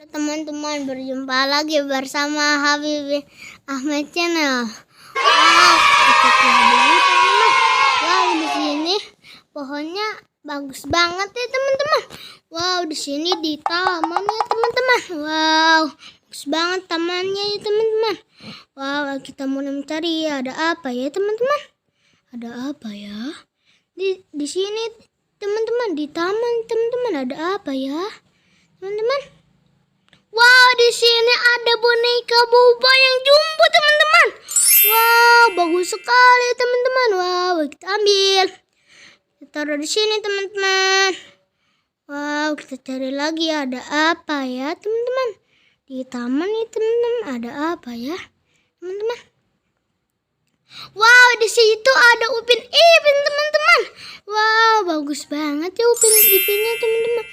Teman-teman, berjumpa lagi bersama Habibie Ahmed Channel. Wow, teman-teman. Wow, di sini pohonnya bagus banget ya teman-teman. Wow, di sini di taman ya teman-teman. Wow, bagus banget tamannya ya teman-teman. Wow, kita mulai mencari ada apa ya teman-teman? Ada apa ya? Di sini teman-teman, di taman teman-teman, ada apa ya teman-teman? Wow, di sini ada boneka boba yang jumbo teman-teman. Wow, bagus sekali teman-teman. Wow, kita ambil. Kita taruh di sini teman-teman. Wow, kita cari lagi ada apa ya teman-teman? Di taman nih teman-teman, ada apa ya teman-teman? Wow, di situ ada Upin Ipin teman-teman. Wow, bagus banget ya Upin Ipinnya teman-teman.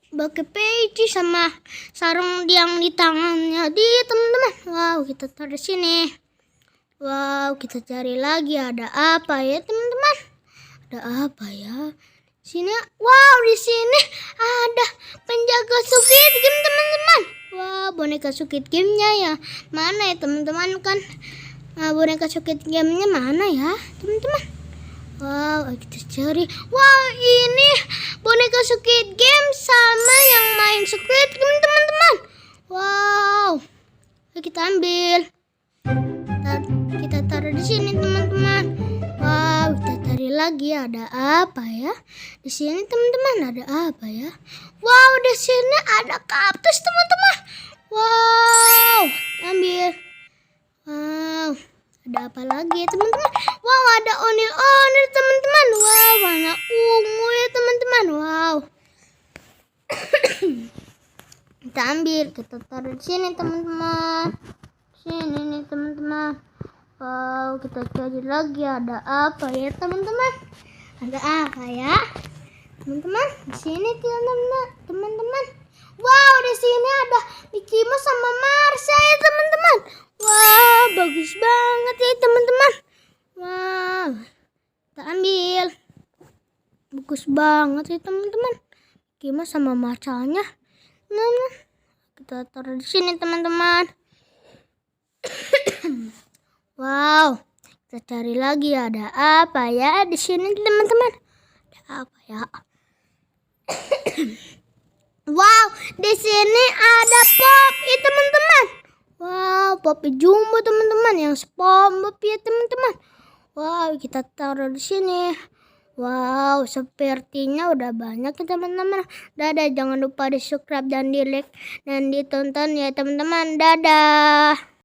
Pakai peci sama sarung yang di tangannya dia teman-teman. Wow, kita taruh di sini. Wow, kita cari lagi ada apa ya teman-teman? Ada apa ya? Sini. Wow, di sini ada penjaga Squid Game teman-teman. Wow, boneka Squid Game-nya ya. Mana ya teman-teman kan? Boneka Squid Game-nya mana ya teman-teman? Wow, kita cari. Wow, ini boneka Squid Game sama yang main Squid Game teman-teman. Wow, kita ambil. Kita taruh di sini teman-teman. Wow, kita cari lagi ada apa ya? Di sini teman-teman ada apa ya? Wow, di sini ada kaktus teman-teman. Wow, ambil. Wow, ada apa lagi ya teman-teman? Wow, ada onil-onil teman-teman. Wow, warna ungu ya teman-teman. Wow. Kita ambil, kita taruh di sini teman-teman. Sini nih teman-teman. Wow, kita cari lagi ada apa ya teman-teman? Ada apa ya? Teman-teman, di sini teman-teman. Wow, di sini ada Mickey Mouse sama Marsha ya teman-teman. Wow, bagus banget ya teman-teman. Wow, kita ambil. Bagus banget ya teman-teman. Mickey Mouse sama Marsha-nya. Nah, kita taruh di sini teman-teman. Wow, kita cari lagi ada apa ya di sini teman-teman? Ada apa ya? Wow, di sini ada Poppy teman-teman. Wow, Poppy jumbo teman-teman yang SpongeBob ya teman-teman. Wow, kita taruh di sini. Wow, sepertinya udah banyak ya teman-teman. Dadah, jangan lupa di subscribe dan di like dan ditonton ya teman-teman. Dadah.